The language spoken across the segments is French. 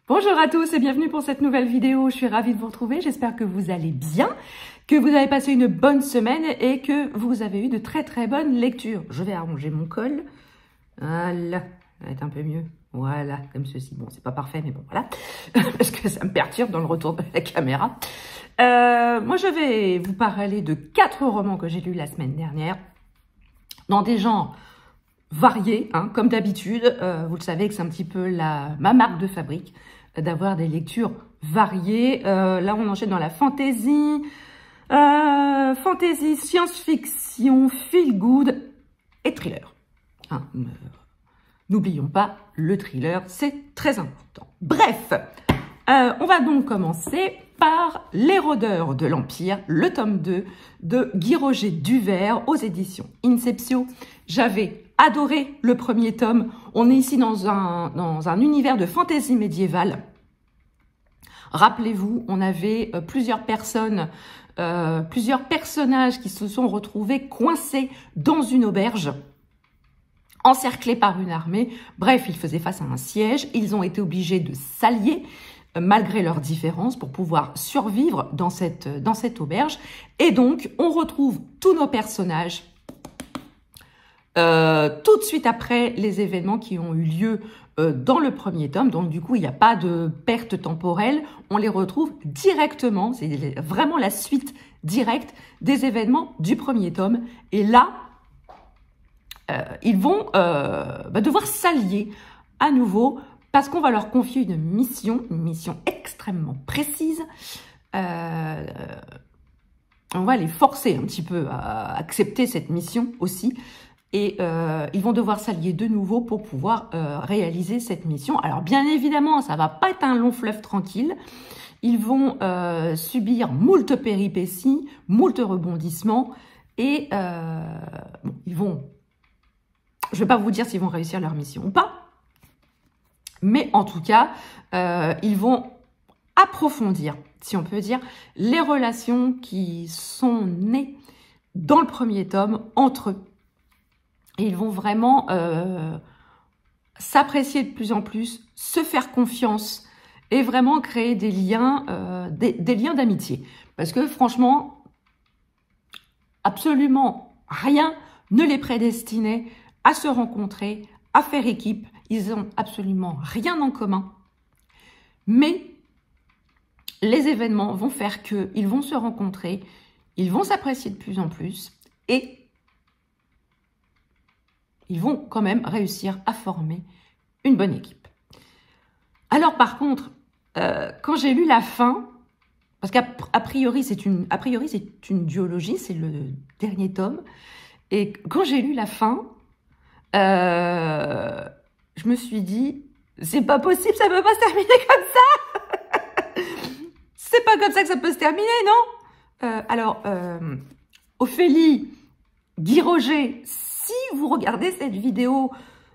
Bonjour à tous et bienvenue pour cette nouvelle vidéo. Je suis ravie de vous retrouver. J'espère que vous allez bien, que vous avez passé une bonne semaine et que vous avez eu de très bonnes lectures. Je vais arranger mon col. Voilà, ça va être un peu mieux. Voilà, comme ceci. Bon, c'est pas parfait, mais bon, voilà. Parce que ça me perturbe dans le retour de la caméra. Moi, je vais vous parler de 4 romans que j'ai lus la semaine dernière. Dans des genres variés, hein, comme d'habitude. Vous le savez que c'est un petit peu ma marque de fabrique, d'avoir des lectures variées. Là, on enchaîne dans la fantasy, science-fiction, feel-good et thriller. Hein, n'oublions pas, le thriller, c'est très important. Bref, on va donc commencer par Les Rôdeurs de l'Empire, le tome 2 de Guy Roger Duvert aux éditions Inceptio. J'avais adoré le premier tome. On est ici dans un univers de fantaisie médiévale. Rappelez-vous, on avait plusieurs personnages qui se sont retrouvés coincés dans une auberge, encerclés par une armée. Bref, ils faisaient face à un siège. Ils ont été obligés de s'allier malgré leurs différences pour pouvoir survivre dans cette auberge. Et donc, on retrouve tous nos personnages tout de suite après les événements qui ont eu lieu dans le premier tome. Donc, du coup, il n'y a pas de perte temporelle. On les retrouve directement. C'est vraiment la suite directe des événements du premier tome. Et là, ils vont devoir s'allier à nouveau parce qu'on va leur confier une mission extrêmement précise. On va les forcer un petit peu à accepter cette mission aussi. Et ils vont devoir s'allier de nouveau pour pouvoir réaliser cette mission. Alors, bien évidemment, ça va pas être un long fleuve tranquille. Ils vont subir moult péripéties, moult rebondissements. Et bon, je vais pas vous dire s'ils vont réussir leur mission ou pas. Mais en tout cas, ils vont approfondir, si on peut dire, les relations qui sont nées dans le premier tome entre eux. Et ils vont vraiment s'apprécier de plus en plus, se faire confiance et vraiment créer des liens d'amitié. Parce que franchement, absolument rien ne les prédestinait à se rencontrer, à faire équipe. Ils n'ont absolument rien en commun. Mais les événements vont faire qu'ils vont se rencontrer, ils vont s'apprécier de plus en plus et ils vont quand même réussir à former une bonne équipe. Alors par contre, quand j'ai lu la fin, parce qu'a priori c'est une duologie, c'est le dernier tome, et quand j'ai lu la fin, je me suis dit, c'est pas possible, ça peut pas se terminer comme ça. C'est pas comme ça que ça peut se terminer, non? Alors, Ophélie, Guy Roger, si vous regardez cette vidéo,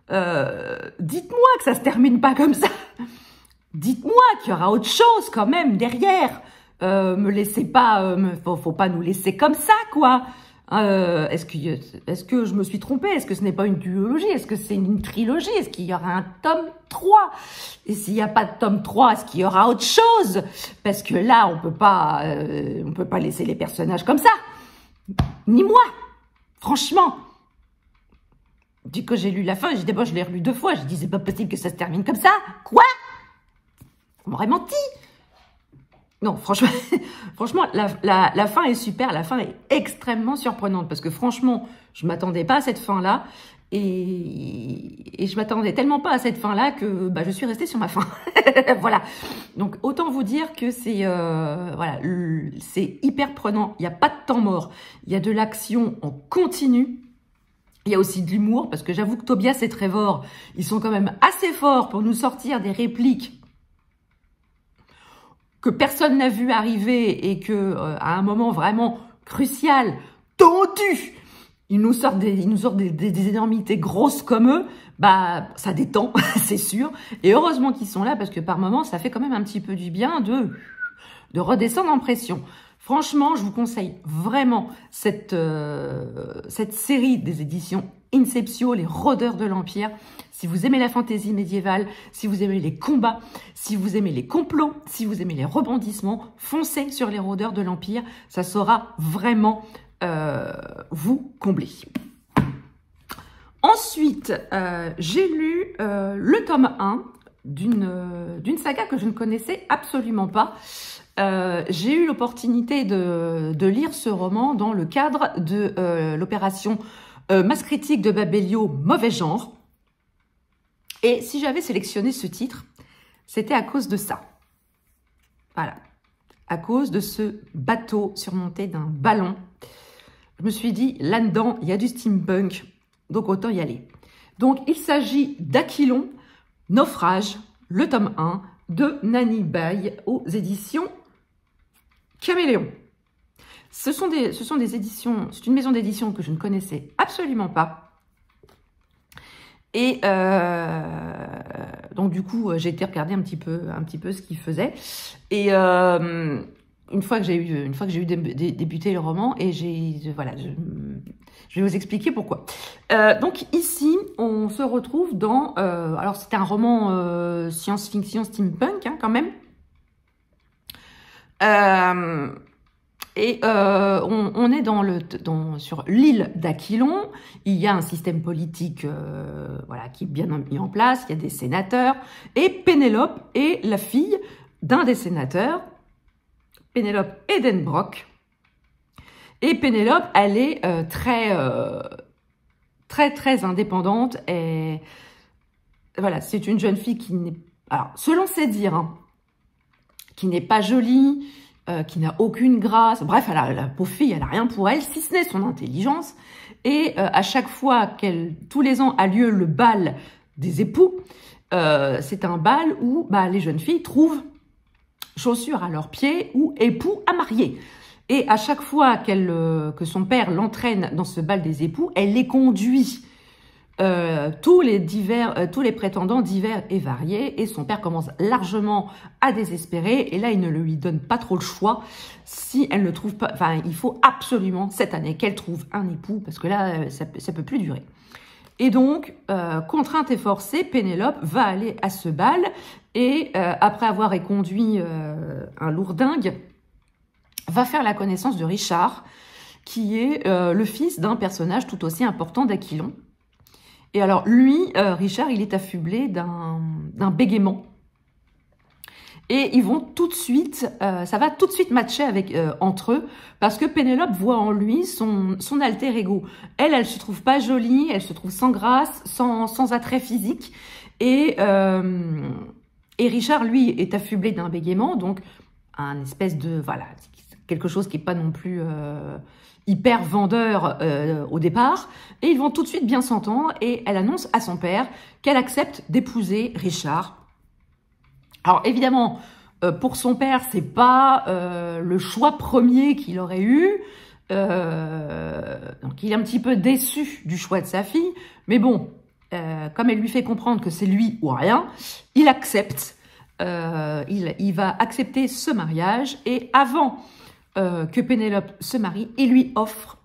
dites-moi que ça se termine pas comme ça. Dites-moi qu'il y aura autre chose quand même derrière. Me laissez pas, faut pas nous laisser comme ça, quoi. Est-ce que je me suis trompée? Est-ce que ce n'est pas une duologie? Est-ce que c'est une trilogie? Est-ce qu'il y aura un tome 3? Et s'il n'y a pas de tome 3, est-ce qu'il y aura autre chose? Parce que là, on peut pas laisser les personnages comme ça. Ni moi. Franchement. Du coup, j'ai lu la fin, d'abord je l'ai relu 2 fois. J'ai dit, c'est pas possible que ça se termine comme ça. Quoi? On m'aurait menti. Non, franchement, la fin est super. La fin est extrêmement surprenante parce que franchement, je m'attendais pas à cette fin-là. Et je m'attendais tellement pas à cette fin-là que je suis restée sur ma fin. Voilà. Donc, autant vous dire que c'est c'est hyper prenant. Il n'y a pas de temps mort. Il y a de l'action en continu. Il y a aussi de l'humour, parce que j'avoue que Tobias et Trevor, ils sont quand même assez forts pour nous sortir des répliques que personne n'a vu arriver et que à un moment vraiment crucial, tendu, ils nous sortent des énormités grosses comme eux. Ça détend, c'est sûr. Et heureusement qu'ils sont là, parce que par moments, ça fait quand même un petit peu du bien de redescendre en pression. Franchement, je vous conseille vraiment cette série des éditions Inceptio, les rôdeurs de l'Empire. Si vous aimez la fantaisie médiévale, si vous aimez les combats, si vous aimez les complots, si vous aimez les rebondissements, foncez sur les rôdeurs de l'Empire. Ça saura vraiment vous combler. Ensuite, j'ai lu le tome 1 d'une saga que je ne connaissais absolument pas. J'ai eu l'opportunité de lire ce roman dans le cadre de l'opération Masse critique de Babelio, Mauvais genre. Et si j'avais sélectionné ce titre, c'était à cause de ça. Voilà. À cause de ce bateau surmonté d'un ballon. Je me suis dit, là-dedans, il y a du steampunk, donc autant y aller. Donc, il s'agit d'Aquilon, Naufrage, le tome 1 de Nani Baye aux éditions Caméléon. Ce sont des éditions, c'est une maison d'édition que je ne connaissais absolument pas. Et donc du coup, j'ai été regarder un petit peu ce qu'il faisait. Et une fois que j'ai eu débuté le roman, et voilà, je vais vous expliquer pourquoi. Donc ici, on se retrouve dans, alors c'est un roman science-fiction steampunk hein, quand même. On est sur l'île d'Aquilon. Il y a un système politique voilà, qui est bien mis en place. Il y a des sénateurs. Et Pénélope est la fille d'un des sénateurs, Pénélope Edenbrock. Et Pénélope, elle est très indépendante. Et voilà, c'est une jeune fille qui n'est, alors selon ses dires, hein, qui n'est pas jolie, qui n'a aucune grâce. Bref, la pauvre fille, elle n'a rien pour elle, si ce n'est son intelligence. Et à chaque fois tous les ans a lieu le bal des époux, c'est un bal où les jeunes filles trouvent chaussures à leurs pieds ou époux à marier. Et à chaque fois que son père l'entraîne dans ce bal des époux, elle les conduit. Tous les prétendants divers et variés, et son père commence largement à désespérer, et là il ne lui donne pas trop le choix. Si elle ne trouve pas, enfin il faut absolument cette année qu'elle trouve un époux, parce que là ça peut plus durer. Et donc, contrainte et forcée, Pénélope va aller à ce bal, et après avoir éconduit un lourdingue, va faire la connaissance de Richard, qui est le fils d'un personnage tout aussi important d'Aquilon. Et alors, lui, Richard, il est affublé d'un bégaiement. Et ils vont tout de suite, ça va tout de suite matcher entre eux, parce que Pénélope voit en lui son alter ego. Elle se trouve pas jolie, elle se trouve sans grâce, sans attrait physique. Et Richard, lui, est affublé d'un bégaiement, donc un espèce de, voilà, quelque chose qui n'est pas non plus hyper vendeur au départ, et ils vont tout de suite bien s'entendre, et elle annonce à son père qu'elle accepte d'épouser Richard. Alors évidemment, pour son père, c'est pas le choix premier qu'il aurait eu, donc il est un petit peu déçu du choix de sa fille, mais bon, comme elle lui fait comprendre que c'est lui ou rien, il accepte, il va accepter ce mariage, et avant que Pénélope se marie, il lui offre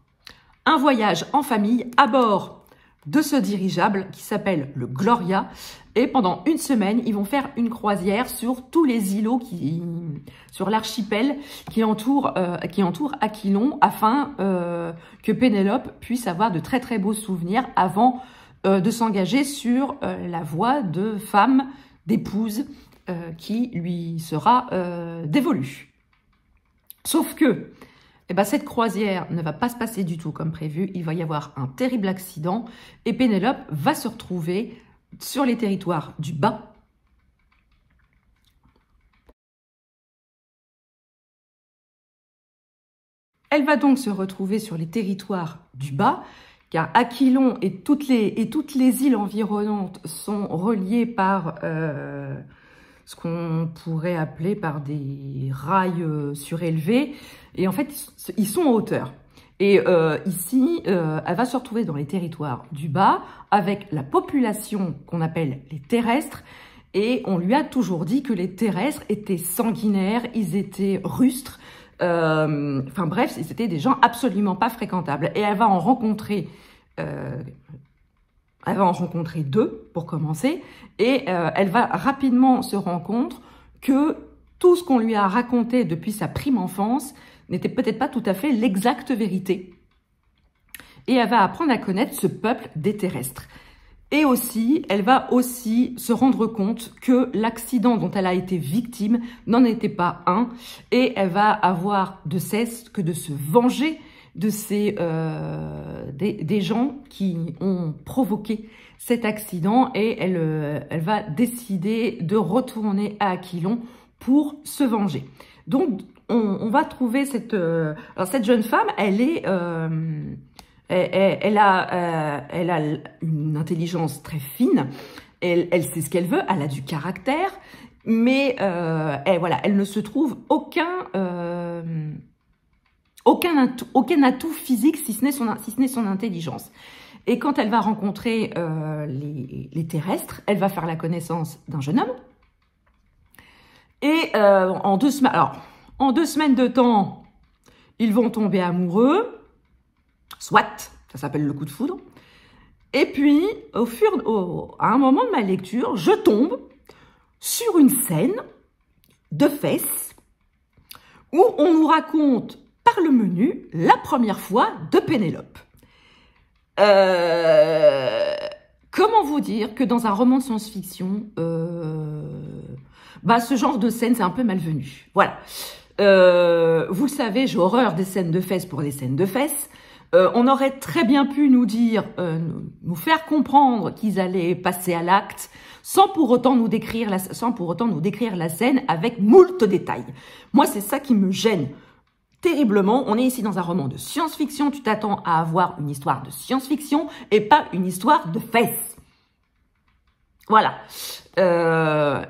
un voyage en famille à bord de ce dirigeable qui s'appelle le Gloria, et pendant une semaine, ils vont faire une croisière sur tous les îlots, sur l'archipel qui entoure Aquilon, afin que Pénélope puisse avoir de très très beaux souvenirs avant de s'engager sur la voie de femme, d'épouse qui lui sera dévolue. Sauf que cette croisière ne va pas se passer du tout comme prévu. Il va y avoir un terrible accident et Pénélope va se retrouver sur les territoires du bas. Elle va donc se retrouver sur les territoires du bas, car Aquilon et toutes les îles environnantes sont reliées par ce qu'on pourrait appeler par des rails surélevés. Et en fait, ils sont en hauteur. Et ici, elle va se retrouver dans les territoires du bas, avec la population qu'on appelle les terrestres. Et on lui a toujours dit que les terrestres étaient sanguinaires, ils étaient rustres. Enfin bref, c'était des gens absolument pas fréquentables. Et elle va en rencontrer Elle va en rencontrer 2 pour commencer, et elle va rapidement se rendre compte que tout ce qu'on lui a raconté depuis sa prime enfance n'était peut-être pas tout à fait l'exacte vérité. Et elle va apprendre à connaître ce peuple des terrestres. Et aussi, elle va aussi se rendre compte que l'accident dont elle a été victime n'en était pas un, et elle va avoir de cesse que de se venger de des gens qui ont provoqué cet accident, et elle va décider de retourner à Aquilon pour se venger. Donc, on va trouver cette jeune femme, elle est... elle a une intelligence très fine, elle sait ce qu'elle veut, elle a du caractère, mais elle ne se trouve aucun atout physique si ce n'est son intelligence. Et quand elle va rencontrer les terrestres, elle va faire la connaissance d'un jeune homme. Et en 2 semaines de temps, ils vont tomber amoureux. Soit, ça s'appelle le coup de foudre. Et puis, à un moment de ma lecture, je tombe sur une scène de fesses où on nous raconte par le menu la première fois de Pénélope. Comment vous dire que dans un roman de science-fiction, ce genre de scène, c'est un peu malvenu. Voilà. Vous le savez, j'ai horreur des scènes de fesses pour les scènes de fesses. On aurait très bien pu nous dire, nous faire comprendre qu'ils allaient passer à l'acte, sans pour autant nous décrire la scène avec moult détails. Moi, c'est ça qui me gêne terriblement. On est ici dans un roman de science-fiction. Tu t'attends à avoir une histoire de science-fiction et pas une histoire de fesses. Voilà.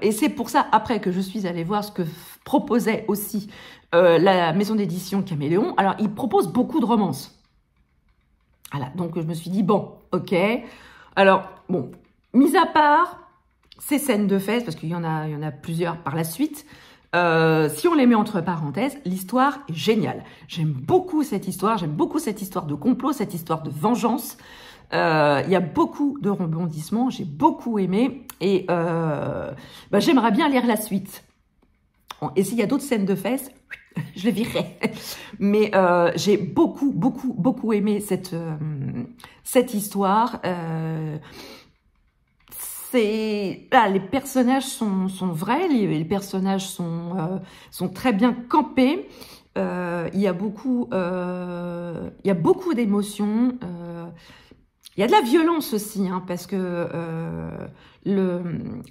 Et c'est pour ça, après, que je suis allée voir ce que proposait aussi la maison d'édition Caméléon. Alors, ils proposent beaucoup de romances. Voilà, donc je me suis dit, bon, ok. Alors, bon, mis à part ces scènes de fesses, parce qu'il y en a plusieurs par la suite, si on les met entre parenthèses, l'histoire est géniale. J'aime beaucoup cette histoire de complot, cette histoire de vengeance. Il y a beaucoup de rebondissements, j'ai beaucoup aimé, et j'aimerais bien lire la suite. Bon, et s'il y a d'autres scènes de fesses, je les virerai. Mais j'ai beaucoup aimé cette histoire. Les personnages sont vrais, les personnages sont très bien campés. Il y a beaucoup d'émotions. Il y a de la violence aussi, hein, parce que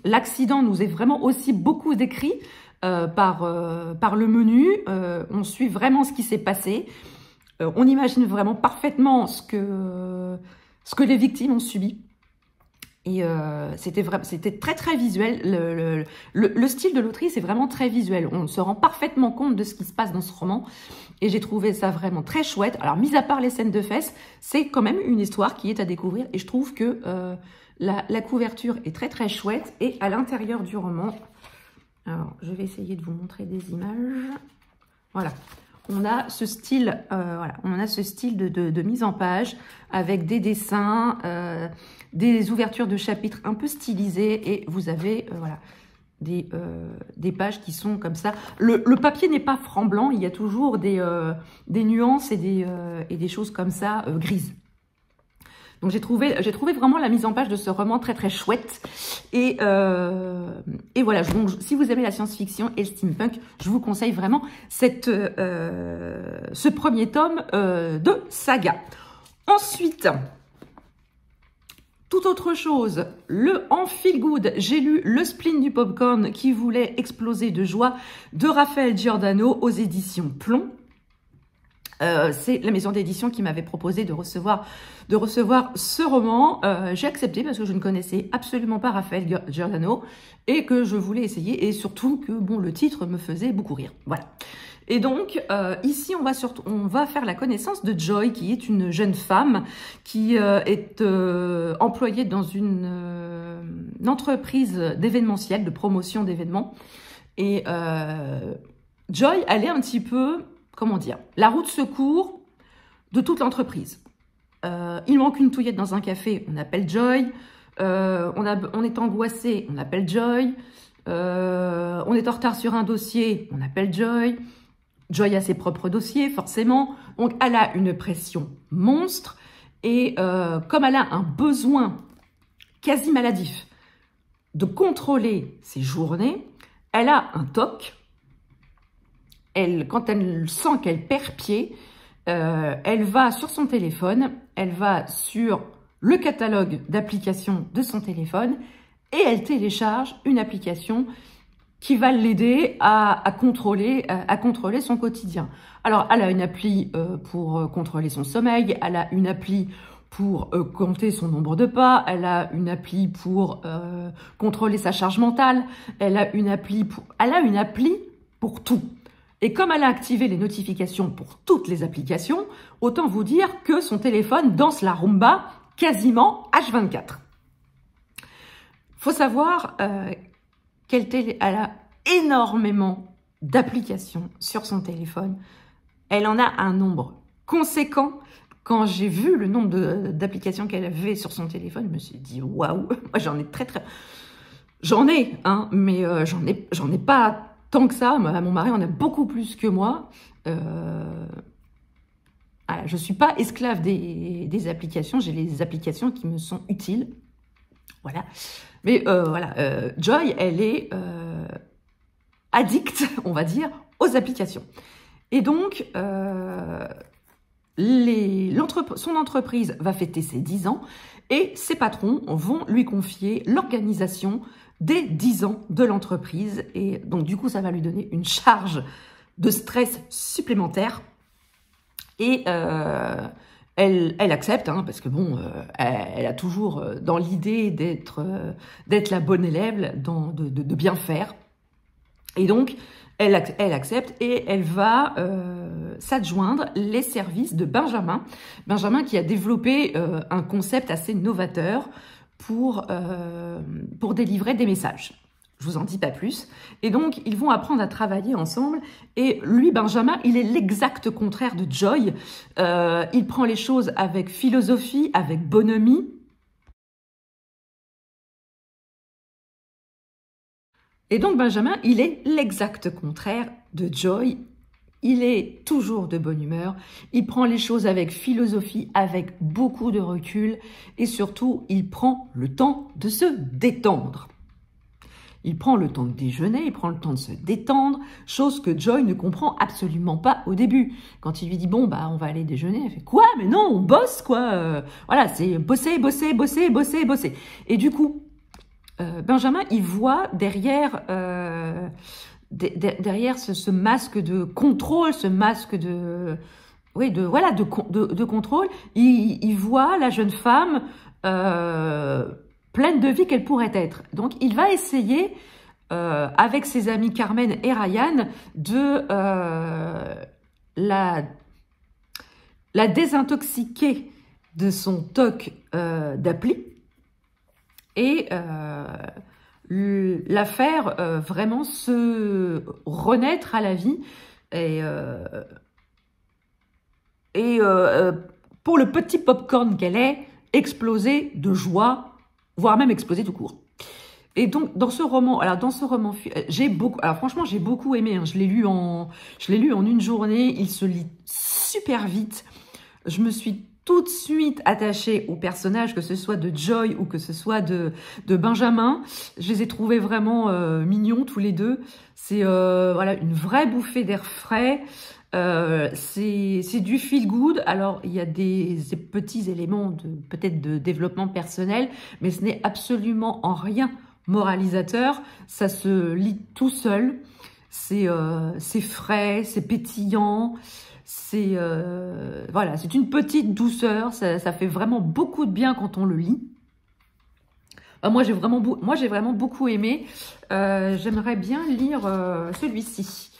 l'accident nous est vraiment aussi beaucoup décrit par le menu. On suit vraiment ce qui s'est passé. On imagine vraiment parfaitement ce que les victimes ont subi. Et c'était très visuel. Le style de l'autrice est vraiment très visuel. On se rend parfaitement compte de ce qui se passe dans ce roman. Et j'ai trouvé ça vraiment très chouette. Alors, mis à part les scènes de fesses, c'est quand même une histoire qui est à découvrir. Et je trouve que la couverture est très chouette. Et à l'intérieur du roman, alors je vais essayer de vous montrer des images. Voilà. On a ce style, de mise en page avec des dessins, des ouvertures de chapitres un peu stylisées, et vous avez des pages qui sont comme ça. Le papier n'est pas franc blanc, il y a toujours des nuances et des choses comme ça grises. Donc j'ai trouvé vraiment la mise en page de ce roman très chouette. Et voilà, donc, si vous aimez la science-fiction et le steampunk, je vous conseille vraiment ce premier tome de saga. Ensuite, toute autre chose, en feel good, j'ai lu Le spleen du popcorn qui voulait exploser de joie de Raphaël Giordano aux éditions Plomb. C'est la maison d'édition qui m'avait proposé de recevoir ce roman. J'ai accepté parce que je ne connaissais absolument pas Raphaël Giordano et que je voulais essayer, et surtout que le titre me faisait beaucoup rire. Voilà. Et donc ici on va faire la connaissance de Joy, qui est une jeune femme qui est employée dans une entreprise d'événementiel, de promotion d'événements. Et Joy, elle est un petit peu, comment dire, la roue de secours de toute l'entreprise. il manque une touillette dans un café, on appelle Joy. On est angoissé, on appelle Joy. On est en retard sur un dossier, on appelle Joy. Joy a ses propres dossiers, forcément. Donc, elle a une pression monstre. Et comme elle a un besoin quasi maladif de contrôler ses journées, elle a un TOC. Quand elle sent qu'elle perd pied, elle va sur son téléphone, elle va sur le catalogue d'applications de son téléphone et elle télécharge une application qui va l'aider à contrôler son quotidien. Alors, elle a une appli pour contrôler son sommeil, elle a une appli pour compter son nombre de pas, elle a une appli pour contrôler sa charge mentale, elle a une appli pour tout. Et comme elle a activé les notifications pour toutes les applications, autant vous dire que son téléphone danse la rumba quasiment H24. Faut savoir elle a énormément d'applications sur son téléphone. Elle en a un nombre conséquent. Quand j'ai vu le nombre d'applications qu'elle avait sur son téléphone, je me suis dit waouh. Moi j'en ai, hein, mais j'en ai pas tant que ça. Mon mari en a beaucoup plus que moi. Voilà, je suis pas esclave des applications. J'ai les applications qui me sont utiles. Voilà. Mais voilà, Joy, elle est addict, on va dire, aux applications. Et donc, son entreprise va fêter ses 10 ans et ses patrons vont lui confier l'organisation des 10 ans de l'entreprise. Et donc, du coup, ça va lui donner une charge de stress supplémentaire. Et elle accepte, hein, parce que bon, elle a toujours dans l'idée d'être la bonne élève, de bien faire. Et donc, elle accepte et elle va s'adjoindre les services de Benjamin. Benjamin qui a développé un concept assez novateur pour délivrer des messages. Je vous en dis pas plus. Et donc, ils vont apprendre à travailler ensemble. Et lui, Benjamin, il est l'exact contraire de Joy. Il prend les choses avec philosophie, avec bonhomie. Et donc, Benjamin, il est l'exact contraire de Joy. Il est toujours de bonne humeur. Il prend les choses avec philosophie, avec beaucoup de recul. Et surtout, il prend le temps de se détendre. Il prend le temps de déjeuner, il prend le temps de se détendre, chose que Joy ne comprend absolument pas au début. Quand il lui dit « bon, bah, on va aller déjeuner », elle fait « quoi? Mais non, on bosse, quoi !» Voilà, c'est bosser, bosser, bosser, bosser, bosser. Et du coup, Benjamin, il voit derrière ce masque de contrôle, ce masque de contrôle, il voit la jeune femme pleine de vie qu'elle pourrait être. Donc, il va essayer, avec ses amis Carmen et Ryan, de la désintoxiquer de son TOC d'appli et la faire vraiment se renaître à la vie et pour le petit popcorn qu'elle est, exploser de joie, voire même exploser tout court. Et donc, dans ce roman, franchement, j'ai beaucoup aimé, hein. Je l'ai lu en une journée, il se lit super vite. Je me suis tout de suite attachée aux personnages, que ce soit de Joy ou que ce soit de Benjamin. Je les ai trouvés vraiment mignons tous les deux. C'est voilà, une vraie bouffée d'air frais. C'est du feel good. Alors, il y a des petits éléments peut-être de développement personnel, mais ce n'est absolument en rien moralisateur. Ça se lit tout seul. C'est frais, c'est pétillant. Voilà, c'est une petite douceur. Ça fait vraiment beaucoup de bien quand on le lit. Moi, j'ai vraiment beaucoup aimé. J'aimerais bien lire celui-ci.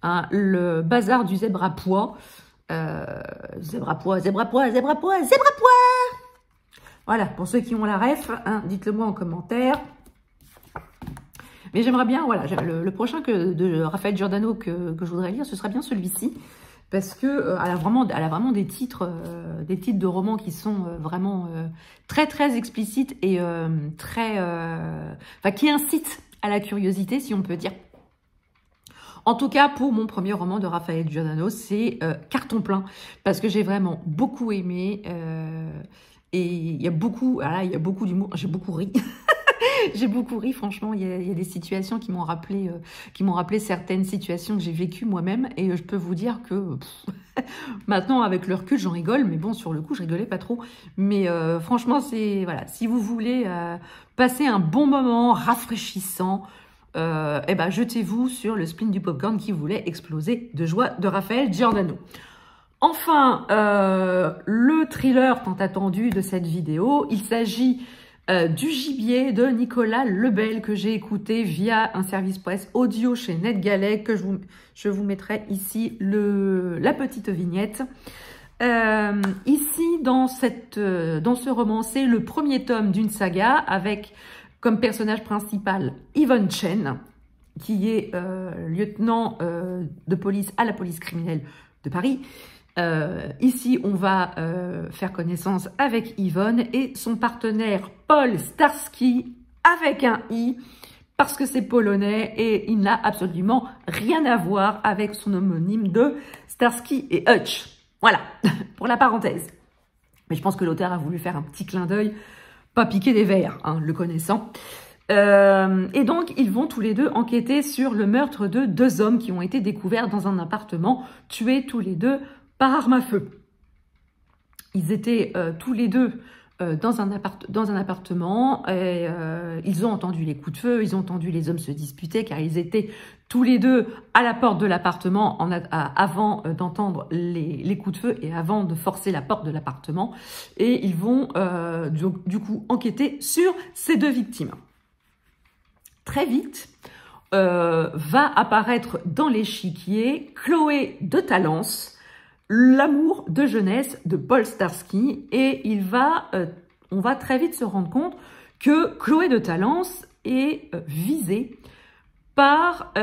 Hein, le bazar du zèbre à pois. Zèbre à pois, zèbre à pois, zèbre à pois, zèbre à pois. Voilà, pour ceux qui ont la ref, hein, dites-le moi en commentaire. Mais j'aimerais bien, voilà, le prochain de Raphaël Giordano que je voudrais lire, ce sera bien celui-ci. parce que elle a vraiment des titres de romans qui sont vraiment très très explicites et qui incitent à la curiosité, si on peut dire. En tout cas, pour mon premier roman de Raphaël Giordano, c'est carton plein, parce que j'ai vraiment beaucoup aimé, et il y a beaucoup d'humour, j'ai beaucoup ri. J'ai beaucoup ri, franchement, il y a des situations qui m'ont rappelé certaines situations que j'ai vécues moi-même, et je peux vous dire que maintenant, avec le recul, j'en rigole, mais bon, sur le coup, je rigolais pas trop. Mais franchement, voilà, si vous voulez passer un bon moment rafraîchissant, jetez-vous sur le spleen du popcorn qui voulait exploser de joie de Raphaël Giordano. Enfin, le thriller tant attendu de cette vidéo, il s'agit du Gibier de Nicolas Lebel, que j'ai écouté via un service presse audio chez NetGalley, que je vous mettrai ici la petite vignette. Ici, dans ce roman, c'est le premier tome d'une saga avec comme personnage principal Yvonne Chen, qui est lieutenant de police à la police criminelle de Paris. Ici, on va faire connaissance avec Yvonne et son partenaire Paul Starsky, avec un I, parce que c'est polonais et il n'a absolument rien à voir avec son homonyme de Starsky et Hutch. Voilà, pour la parenthèse. Mais je pense que l'auteur a voulu faire un petit clin d'œil, pas piquer des verres, hein, le connaissant. Et donc, ils vont tous les deux enquêter sur le meurtre de 2 hommes qui ont été découverts dans un appartement, tués tous les deux par arme à feu. Ils étaient tous les deux dans un appartement et ils ont entendu les coups de feu, ils ont entendu les hommes se disputer car ils étaient tous les deux à la porte de l'appartement avant d'entendre les coups de feu et avant de forcer la porte de l'appartement. Et ils vont du coup enquêter sur ces 2 victimes. Très vite, va apparaître dans l'échiquier Chloé de Talence, l'amour de jeunesse de Paul Starsky, et on va très vite se rendre compte que Chloé de Talence est visée par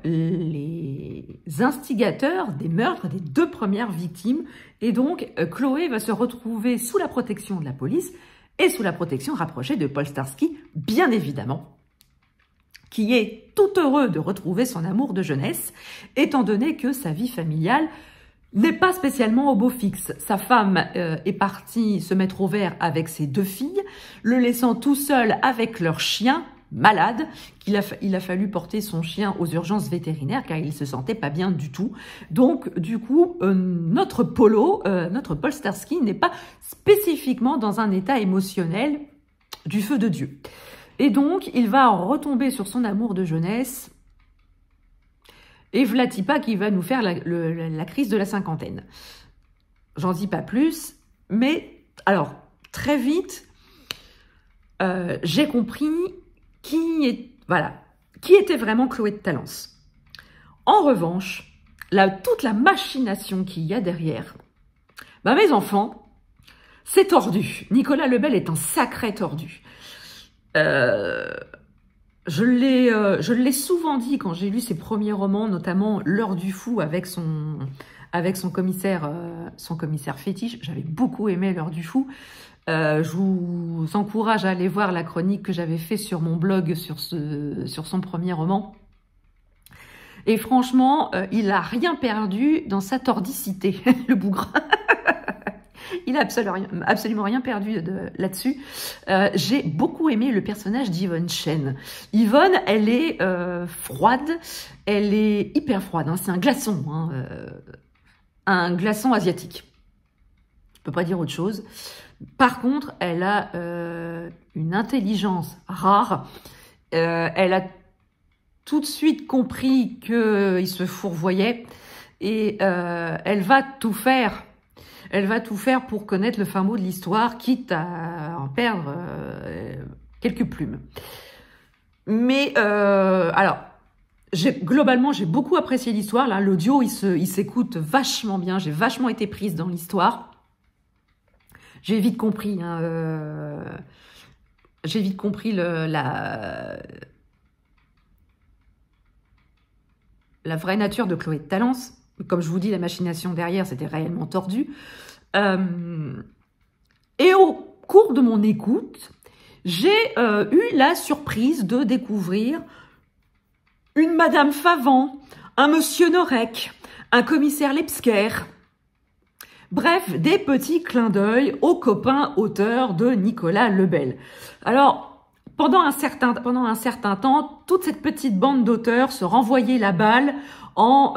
les instigateurs des meurtres des 2 premières victimes, et donc Chloé va se retrouver sous la protection de la police et sous la protection rapprochée de Paul Starsky, bien évidemment, qui est tout heureux de retrouver son amour de jeunesse, étant donné que sa vie familiale n'est pas spécialement au beau fixe. Sa femme est partie se mettre au vert avec ses 2 filles, le laissant tout seul avec leur chien malade, il a fallu porter son chien aux urgences vétérinaires car il se sentait pas bien du tout. Donc, du coup, notre Paul Starsky n'est pas spécifiquement dans un état émotionnel du feu de Dieu. Et donc, il va retomber sur son amour de jeunesse. Et v'là-t-il pas qui va nous faire la crise de la cinquantaine. J'en dis pas plus, mais alors, très vite, j'ai compris qui était vraiment Chloé de Talence. En revanche, toute la machination qu'il y a derrière, mes enfants, c'est tordu. Nicolas Lebel est un sacré tordu. Je l'ai souvent dit quand j'ai lu ses premiers romans, notamment L'heure du fou avec son commissaire fétiche. J'avais beaucoup aimé L'heure du fou. Je vous encourage à aller voir la chronique que j'avais fait sur mon blog sur son premier roman. Et franchement, il a rien perdu dans sa tordicité, le bougre. Il n'a absolument rien perdu là-dessus. J'ai beaucoup aimé le personnage d'Yvonne Chen. Yvonne, elle est froide, elle est hyper froide. Hein, c'est un glaçon, un glaçon asiatique. Je ne peux pas dire autre chose. Par contre, elle a une intelligence rare. Elle a tout de suite compris qu'il se fourvoyait et elle va tout faire. Elle va tout faire pour connaître le fin mot de l'histoire, quitte à en perdre quelques plumes. Mais, alors, globalement, j'ai beaucoup apprécié l'histoire. Là, l'audio, il s'écoute vachement bien. J'ai vachement été prise dans l'histoire. J'ai vite compris, la vraie nature de Chloé de Talence. Comme je vous dis, la machination derrière, c'était réellement tordu. Et au cours de mon écoute, j'ai eu la surprise de découvrir une Madame Favant, un Monsieur Norek, un commissaire Lepsker. Bref, des petits clins d'œil aux copains auteurs de Nicolas Lebel. Alors, pendant un certain temps, toute cette petite bande d'auteurs se renvoyait la balle en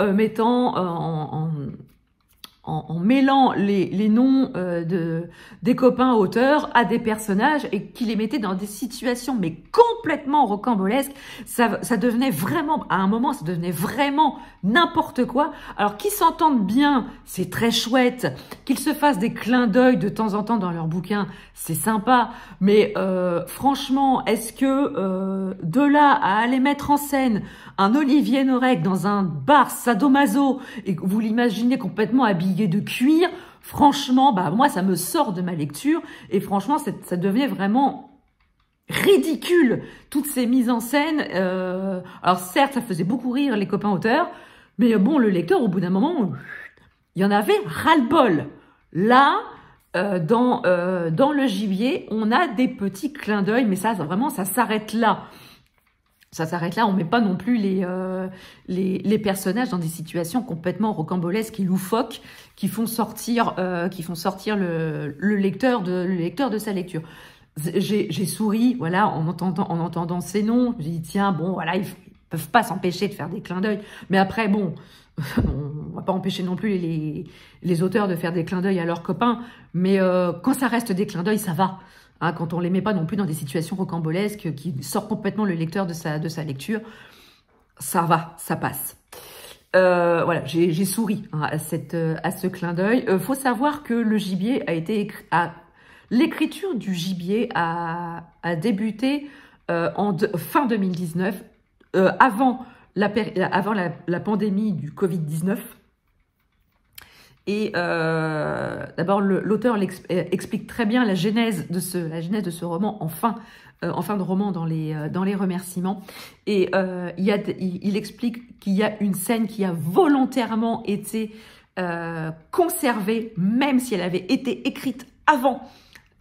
en mêlant les noms des copains auteurs à des personnages et qui les mettaient dans des situations mais complètement rocambolesques. Ça devenait vraiment, à un moment, ça devenait vraiment n'importe quoi. Alors qu'ils s'entendent bien, c'est très chouette. Qu'ils se fassent des clins d'œil de temps en temps dans leurs bouquins, c'est sympa. Mais franchement, est-ce que de là à aller mettre en scène un Olivier Norek dans un bar sadomaso et que vous l'imaginez complètement habillé de cuir, franchement, bah moi ça me sort de ma lecture et franchement ça devient vraiment ridicule, toutes ces mises en scène. Alors certes, ça faisait beaucoup rire les copains auteurs, mais bon, le lecteur, au bout d'un moment, il y en avait ras-le-bol. Là, dans le gibier, on a des petits clins d'œil, mais ça vraiment, ça s'arrête là. Ça s'arrête là, on met pas non plus les personnages dans des situations complètement rocambolesques et loufoques qui font sortir le lecteur de sa lecture. J'ai souri, voilà, en entendant ces noms. Je me dis tiens, bon, voilà, ils peuvent pas s'empêcher de faire des clins d'œil. Mais après, bon, on va pas empêcher non plus les auteurs de faire des clins d'œil à leurs copains. Mais quand ça reste des clins d'œil, ça va. Hein, quand on les met pas non plus dans des situations rocambolesques qui sortent complètement le lecteur de sa lecture, ça va, ça passe. Voilà, j'ai souri hein, à ce clin d'œil. Faut savoir que le gibier a été écrit, l'écriture du gibier a débuté fin 2019, avant la pandémie du Covid-19. Et d'abord, l'auteur explique très bien la genèse de ce roman en fin de roman dans les remerciements. Et il explique qu'il y a une scène qui a volontairement été conservée, même si elle avait été écrite avant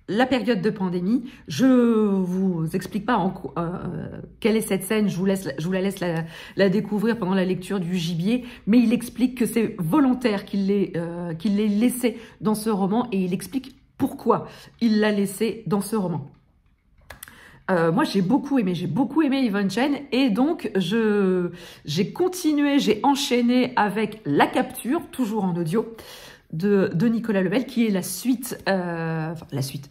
la période de pandémie. Je vous explique pas quelle est cette scène, je vous la laisse la découvrir pendant la lecture du gibier, mais il explique que c'est volontaire qu'il l'ait laissé dans ce roman et il explique pourquoi il l'a laissé dans ce roman. Moi, j'ai beaucoup aimé Yvonne Chen et donc j'ai enchaîné avec La Capture, toujours en audio, de Nicolas Lebel, qui est la suite,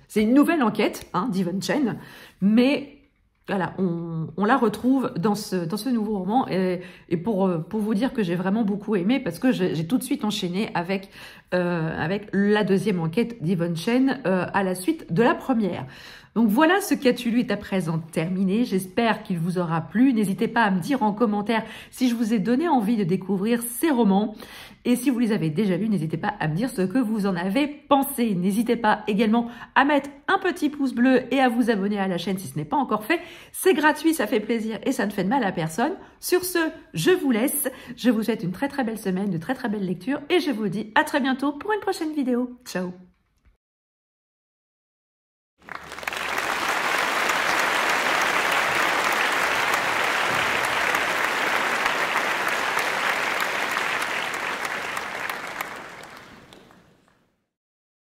c'est une nouvelle enquête hein, d'Yvonne Chen, mais voilà, on la retrouve dans ce nouveau roman et pour vous dire que j'ai vraiment beaucoup aimé parce que j'ai tout de suite enchaîné avec la deuxième enquête d'Yvonne Chen à la suite de la première. Donc voilà, ce qu'as-tu lu est à présent terminé. J'espère qu'il vous aura plu. N'hésitez pas à me dire en commentaire si je vous ai donné envie de découvrir ces romans. Et si vous les avez déjà lus, n'hésitez pas à me dire ce que vous en avez pensé. N'hésitez pas également à mettre un petit pouce bleu et à vous abonner à la chaîne si ce n'est pas encore fait. C'est gratuit, ça fait plaisir et ça ne fait de mal à personne. Sur ce, je vous laisse. Je vous souhaite une très très belle semaine, de très très belles lectures et je vous dis à très bientôt pour une prochaine vidéo. Ciao!